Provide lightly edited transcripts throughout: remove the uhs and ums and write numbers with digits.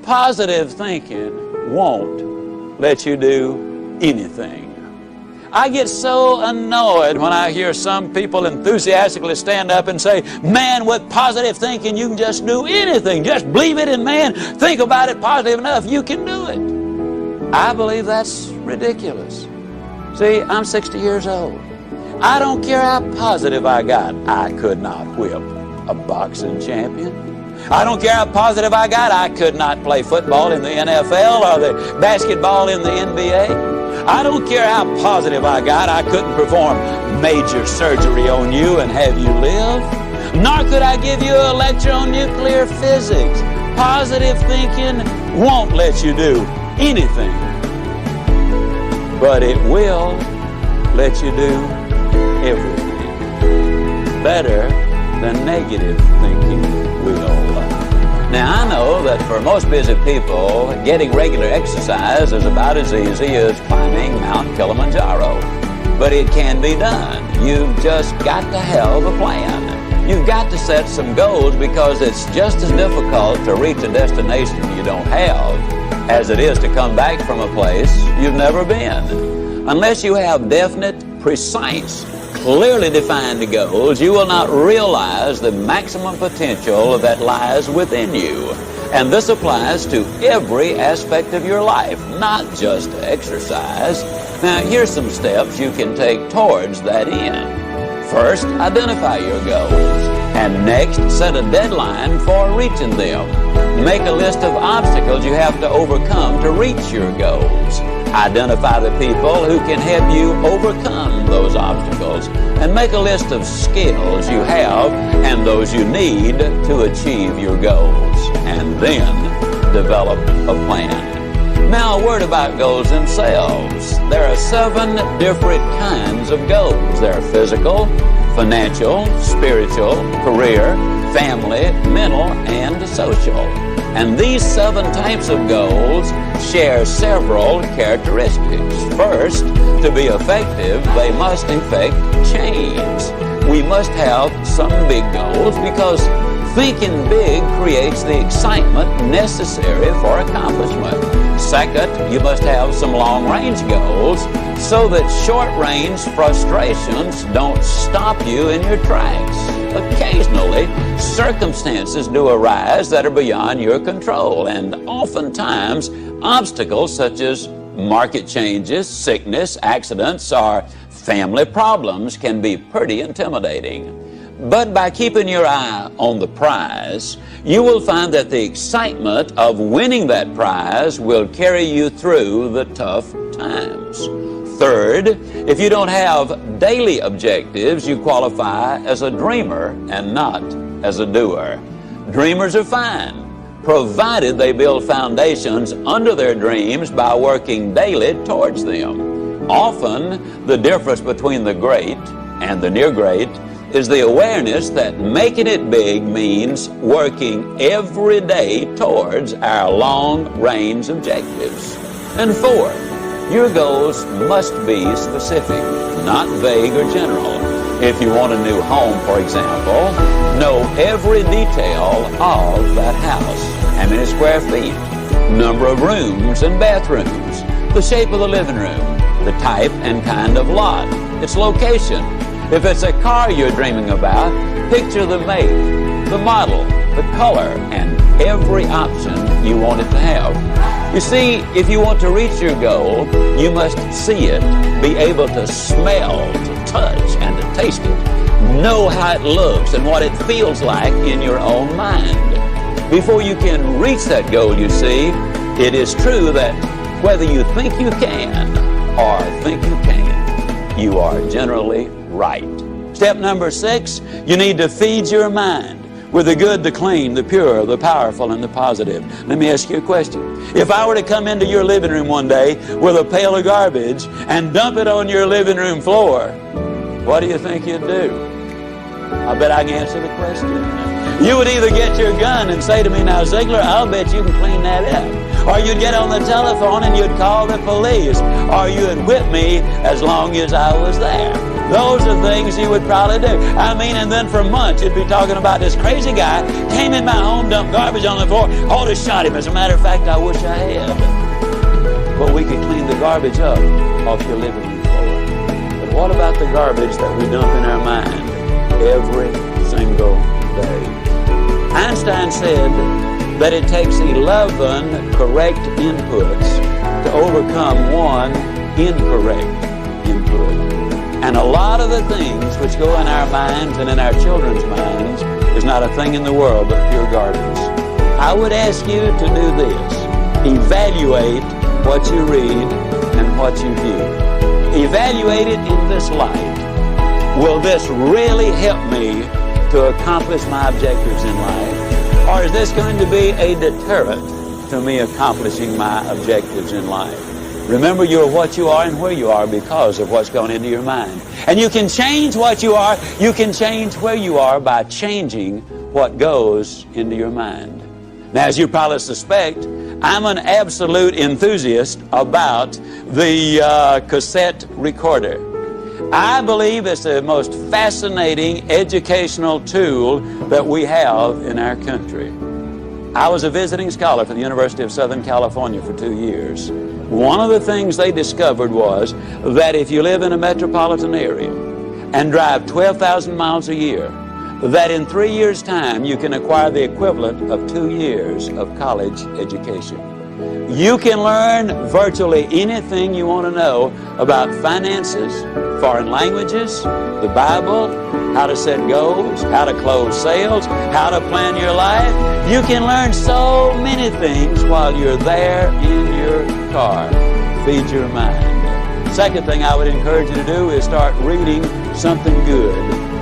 positive thinking won't let you do anything. I get so annoyed when I hear some people enthusiastically stand up and say, man, with positive thinking you can just do anything. Just believe it, and man, think about it positive enough, you can do it. I believe that's ridiculous. See, I'm 60 years old. I don't care how positive I got. I could not whip a boxing champion. I don't care how positive I got. I could not play football in the NFL or the basketball in the NBA. I don't care how positive I got. I couldn't perform major surgery on you and have you live. Nor could I give you a lecture on nuclear physics. Positive thinking won't let you do anything. But it will let you do everything. Better than negative thinking will. Now, I know that for most busy people, getting regular exercise is about as easy as climbing Mount Kilimanjaro. But it can be done. You've just got to have a plan. You've got to set some goals, because it's just as difficult to reach a destination you don't have as it is to come back from a place you've never been. Unless you have definite, precise, clearly defined goals, you will not realize the maximum potential that lies within you. And this applies to every aspect of your life, not just exercise. Now, here's some steps you can take towards that end. First, identify your goals. And next, set a deadline for reaching them. Make a list of obstacles you have to overcome to reach your goals. Identify the people who can help you overcome those obstacles, and make a list of skills you have and those you need to achieve your goals, and then develop a plan. Now, a word about goals themselves. There are 7 different kinds of goals. There are physical, financial, spiritual, career, family, mental, and social. And these 7 types of goals share several characteristics. First, to be effective, they must effect change. We must have some big goals, because thinking big creates the excitement necessary for accomplishment. Second, you must have some long-range goals so that short-range frustrations don't stop you in your tracks. Occasionally, circumstances do arise that are beyond your control, and oftentimes obstacles such as market changes, sickness, accidents, or family problems can be pretty intimidating. But by keeping your eye on the prize, you will find that the excitement of winning that prize will carry you through the tough times. Third, if you don't have daily objectives, you qualify as a dreamer and not as a doer. Dreamers are fine, provided they build foundations under their dreams by working daily towards them. Often, the difference between the great and the near great is the awareness that making it big means working every day towards our long-range objectives. And fourth, your goals must be specific, not vague or general. If you want a new home, for example, know every detail of that house. How many square feet, number of rooms and bathrooms, the shape of the living room, the type and kind of lot, its location. If it's a car you're dreaming about, picture the make, the model, the color, and every option you want it to have. You see, if you want to reach your goal, you must see it, be able to smell, to touch, and to taste it. Know how it looks and what it feels like in your own mind. Before you can reach that goal, you see, it is true that whether you think you can or think you can't, you are generally right. Step number 6, you need to feed your mind with the good, the clean, the pure, the powerful, and the positive. Let me ask you a question. If I were to come into your living room one day with a pail of garbage and dump it on your living room floor, what do you think you'd do? I bet I can answer the question. You would either get your gun and say to me, now Ziglar, I'll bet you can clean that up. Or you'd get on the telephone and you'd call the police. Or you'd whip me as long as I was there. Those are things you would probably do. I mean, and then for months you'd be talking about this crazy guy came in my home, dumped garbage on the floor, ought to shot him. As a matter of fact, I wish I had. But we could clean the garbage up off your living room floor. But what about the garbage that we dump in our mind every single day? Einstein said that it takes 11 correct inputs to overcome one incorrect input. And a lot of the things which go in our minds and in our children's minds is not a thing in the world but pure garbage. I would ask you to do this. Evaluate what you read and what you view. Evaluate it in this light. Will this really help me to accomplish my objectives in life? Or is this going to be a deterrent to me accomplishing my objectives in life? Remember, you're what you are and where you are because of what's gone into your mind. And you can change what you are, you can change where you are by changing what goes into your mind. Now, as you probably suspect, I'm an absolute enthusiast about the cassette recorder. I believe it's the most fascinating educational tool that we have in our country. I was a visiting scholar for the University of Southern California for 2 years. One of the things they discovered was that if you live in a metropolitan area and drive 12,000 miles a year, that in 3 years' time you can acquire the equivalent of 2 years of college education. You can learn virtually anything you want to know about finances, foreign languages, the Bible, how to set goals, how to close sales, how to plan your life. You can learn so many things while you're there in your car. Feed your mind. Second thing I would encourage you to do is start reading something good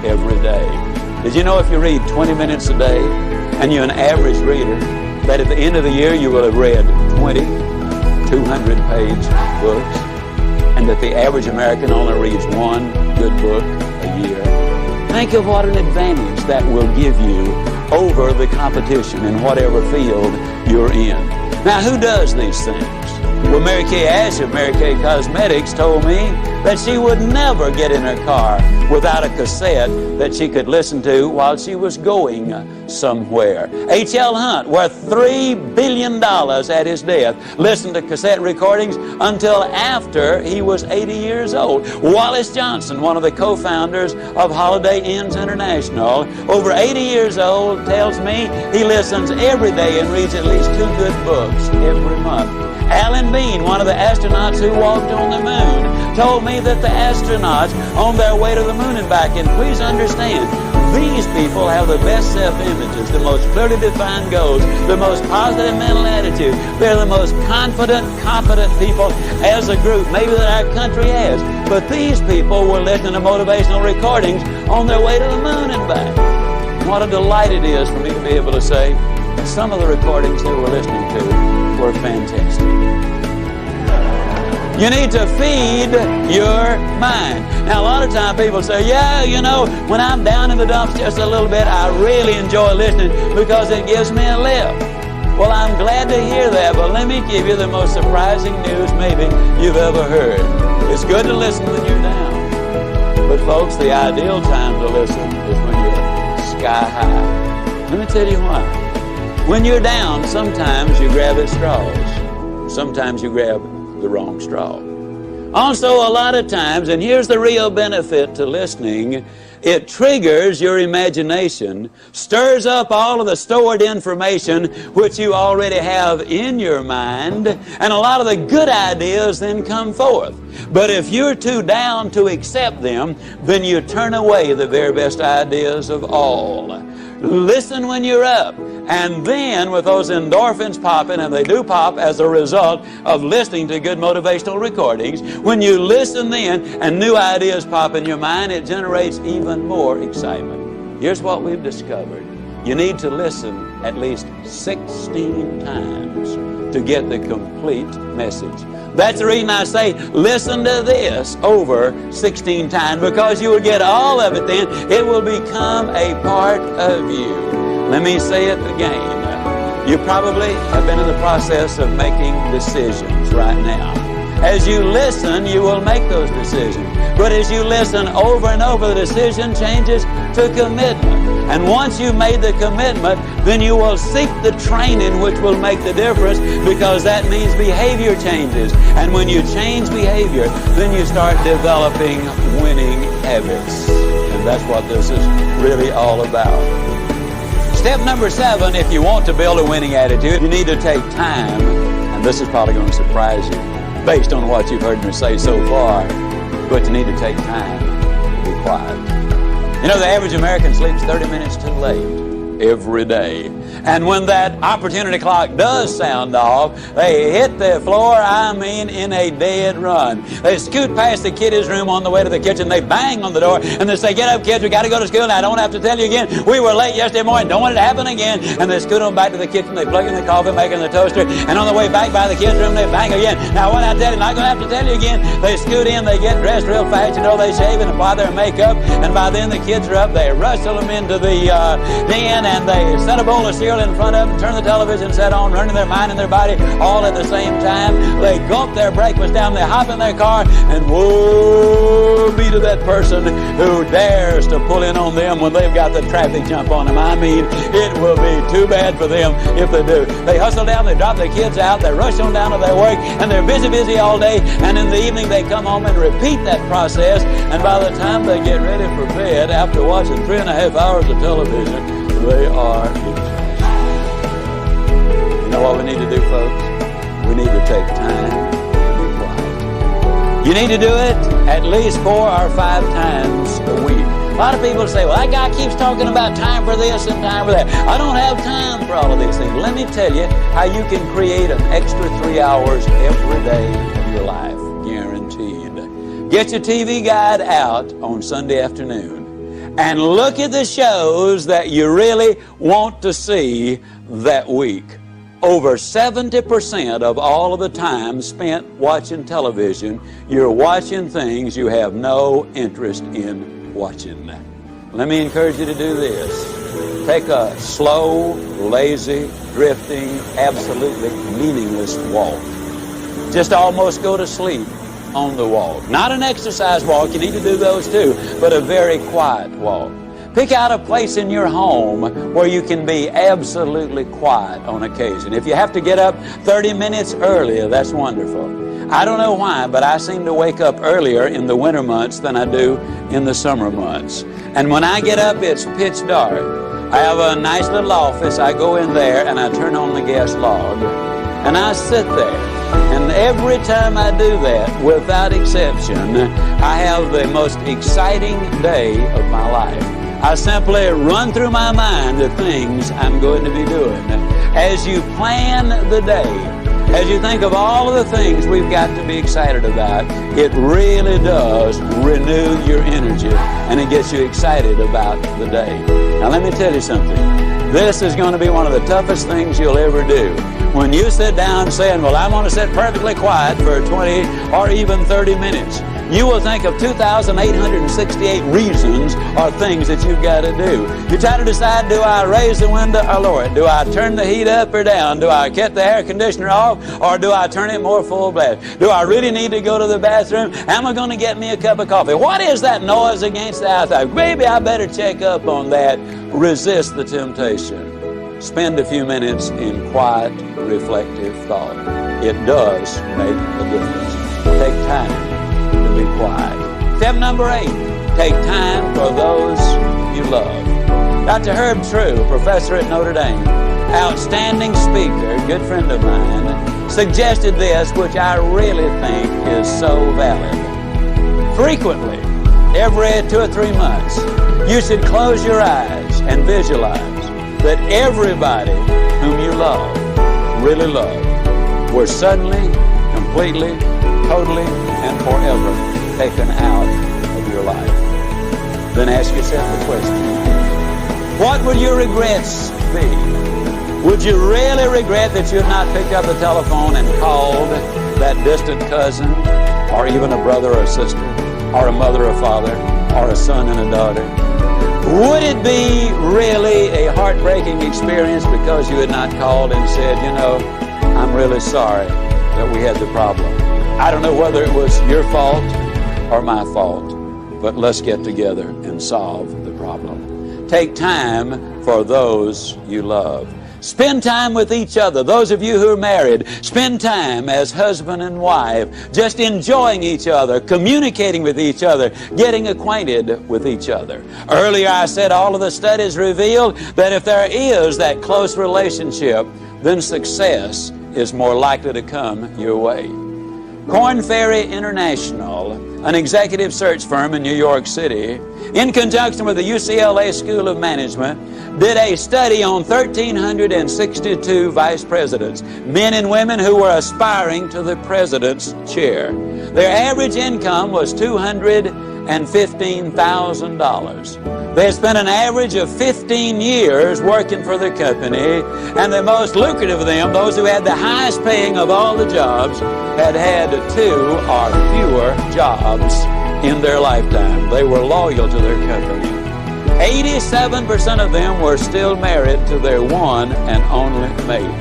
every day. Did you know if you read 20 minutes a day and you're an average reader, that at the end of the year you will have read 20 200-page books, and that the average American only reads one good book a year? Think of what an advantage that will give you over the competition in whatever field you're in. Now, who does these things? Well, Mary Kay Ash of Mary Kay Cosmetics told me that she would never get in her car without a cassette that she could listen to while she was going somewhere. H.L. Hunt, worth $3 billion at his death, listened to cassette recordings until after he was 80 years old. Wallace Johnson, one of the co-founders of Holiday Inns International, over 80 years old, tells me he listens every day and reads at least 2 good books every month. Alan Bean, one of the astronauts who walked on the moon, told me that the astronauts on their way to the moon and back, and please understand, these people have the best self-images, the most clearly defined goals, the most positive mental attitude. They're the most confident, competent people as a group maybe that our country has. But these people were listening to motivational recordings on their way to the moon and back. What a delight it is for me to be able to say that some of the recordings they were listening to were fantastic. You need to feed your mind. Now, a lot of times people say, yeah, you know, when I'm down in the dumps just a little bit, I really enjoy listening because it gives me a lift. Well, I'm glad to hear that, but let me give you the most surprising news maybe you've ever heard. It's good to listen when you're down. But folks, the ideal time to listen is when you're sky high. Let me tell you why. When you're down, sometimes you grab at straws. Sometimes you grab the wrong straw. Also, a lot of times, and here's the real benefit to listening, it triggers your imagination, stirs up all of the stored information which you already have in your mind, and a lot of the good ideas then come forth. But if you're too down to accept them, then you turn away the very best ideas of all. Listen when you're up, and then with those endorphins popping, and they do pop as a result of listening to good motivational recordings, when you listen then and new ideas pop in your mind, it generates even more excitement. Here's what we've discovered. You need to listen at least 16 times to get the complete message. That's the reason I say listen to this over 16 times, because you will get all of it then. It will become a part of you. Let me say it again. You probably have been in the process of making decisions right now. As you listen, you will make those decisions. But as you listen over and over, the decision changes to commitment. And once you've made the commitment, then you will seek the training which will make the difference, because that means behavior changes. And when you change behavior, then you start developing winning habits. And that's what this is really all about. Step number 7, if you want to build a winning attitude, you need to take time. And this is probably going to surprise you based on what you've heard me say so far. But you need to take time to be quiet. You know, the average American sleeps 30 minutes too late every day. And when that opportunity clock does sound off, they hit the floor, in a dead run. They scoot past the kiddies' room on the way to the kitchen. They bang on the door, and they say, "Get up, kids, we got to go to school." Now, I don't have to tell you again, we were late yesterday morning. Don't want it to happen again. And they scoot on back to the kitchen. They plug in the coffee maker and the toaster. And on the way back by the kids' room, they bang again. Now, what I tell you, not going to have to tell you again. They scoot in, they get dressed real fast. You know, they shave and apply their makeup. And by then, the kids are up. They rustle them into the den, and they set a bowl of cereal in front of them, turn the television set on, running their mind and their body all at the same time. They gulp their breakfast down, they hop in their car, and woe be to that person who dares to pull in on them when they've got the traffic jump on them. It will be too bad for them if they do. They hustle down, they drop their kids out, they rush on down to their work, and they're busy all day, and in the evening they come home and repeat that process, and by the time they get ready for bed, after watching 3.5 hours of television, they are exhausted. You know what we need to do, folks? We need to take time to be quiet. You need to do it at least 4 or 5 times a week. A lot of people say, "Well, that guy keeps talking about time for this and time for that. I don't have time for all of these things." Let me tell you how you can create an extra 3 hours every day of your life, guaranteed. Get your TV guide out on Sunday afternoon and look at the shows that you really want to see that week. Over 70% of all of the time spent watching television, you're watching things you have no interest in watching. Let me encourage you to do this. Take a slow, lazy, drifting, absolutely meaningless walk. Just almost go to sleep on the walk. Not an exercise walk, you need to do those too, but a very quiet walk. Pick out a place in your home where you can be absolutely quiet on occasion. If you have to get up 30 minutes earlier, that's wonderful. I don't know why, but I seem to wake up earlier in the winter months than I do in the summer months. And when I get up, it's pitch dark. I have a nice little office. I go in there and I turn on the gas log and I sit there. And every time I do that, without exception, I have the most exciting day of my life. I simply run through my mind the things I'm going to be doing. As you plan the day, as you think of all of the things we've got to be excited about, it really does renew your energy and it gets you excited about the day. Now let me tell you something. This is going to be one of the toughest things you'll ever do. When you sit down saying, "Well, I'm going to sit perfectly quiet for 20 or even 30 minutes, you will think of 2,868 reasons or things that you've got to do. You try to decide, do I raise the window or lower it? Do I turn the heat up or down? Do I cut the air conditioner off or do I turn it more full blast? Do I really need to go to the bathroom? Am I going to get me a cup of coffee? What is that noise against the outside? Maybe I better check up on that." Resist the temptation. Spend a few minutes in quiet, reflective thought. It does make a difference. Take time to be quiet. Step number 8, take time for those you love. Dr. Herb True, professor at Notre Dame, outstanding speaker, good friend of mine, suggested this, which I really think is so valid. Frequently, every 2 or 3 months, you should close your eyes and visualize that everybody whom you love, really love, were suddenly, completely, totally, and forever taken out of your life. Then ask yourself the question, what would your regrets be? Would you really regret that you had not picked up the telephone and called that distant cousin, or even a brother or a sister, or a mother or father, or a son and a daughter? Would it be really a heartbreaking experience because you had not called and said, "You know, I'm really sorry that we had the problem. I don't know whether it was your fault or my fault, but let's get together and solve the problem. Take time for those you love. Spend time with each other. Those of you who are married, spend time as husband and wife, just enjoying each other, communicating with each other, getting acquainted with each other. Earlier I said all of the studies revealed that if there is that close relationship, then success is more likely to come your way. Korn Ferry International, an executive search firm in New York City, in conjunction with the UCLA School of Management, did a study on 1,362 vice presidents, men and women who were aspiring to the president's chair. Their average income was $215,000. They had spent an average of 15 years working for their company, and the most lucrative of them, those who had the highest paying of all the jobs, had had 2 or fewer jobs in their lifetime. They were loyal to their company. 87% of them were still married to their one and only mate.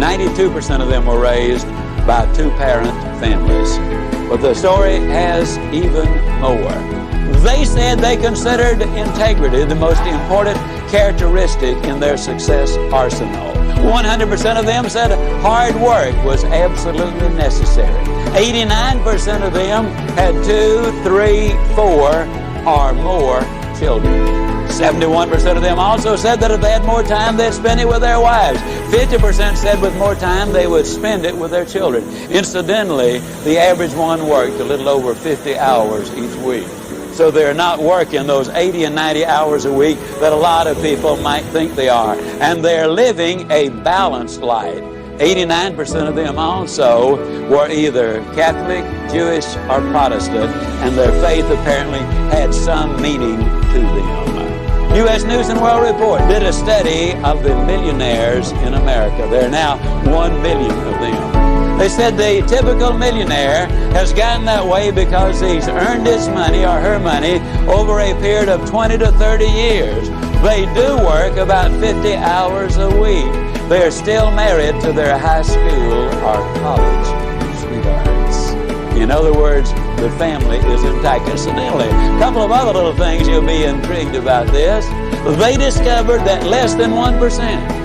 92% of them were raised by 2-parent families. But the story has even more. They said they considered integrity the most important characteristic in their success arsenal. 100% of them said hard work was absolutely necessary. 89% of them had 2, 3, 4, or more children. 71% of them also said that if they had more time, they'd spend it with their wives. 50% said with more time, they would spend it with their children. Incidentally, the average one worked a little over 50 hours each week. So they're not working those 80 and 90 hours a week that a lot of people might think they are. And they're living a balanced life. 89% of them also were either Catholic, Jewish, or Protestant, and their faith apparently had some meaning to them. U.S. News and World Report did a study of the millionaires in America. There are now 1 million of them. They said the typical millionaire has gotten that way because he's earned his money or her money over a period of 20 to 30 years. They do work about 50 hours a week. They're still married to their high school or college sweethearts. In other words, the family is intact. Incidentally, a couple of other little things you'll be intrigued about this. They discovered that less than 1%,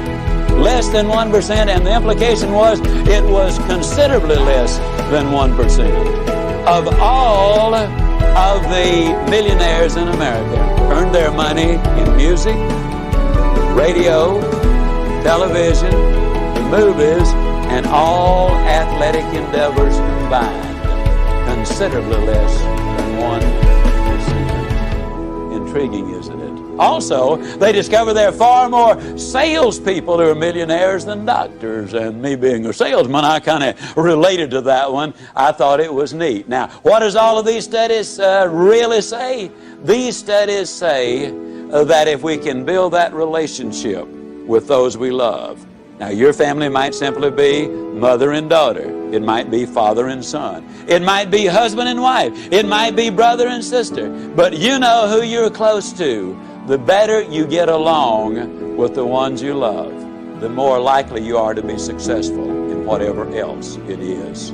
and the implication was it was considerably less than 1% of all of the millionaires in America earned their money in music, radio, television, the movies, and all athletic endeavors combined. Considerably less than 1%. Intriguing, isn't it? Also, they discover there are far more salespeople who are millionaires than doctors. And me being a salesman, I kind of related to that one. I thought it was neat. Now, what does all of these studies really say? These studies say that if we can build that relationship with those we love. Now, your family might simply be mother and daughter. It might be father and son. It might be husband and wife. It might be brother and sister. But you know who you're close to. The better you get along with the ones you love, the more likely you are to be successful in whatever else it is.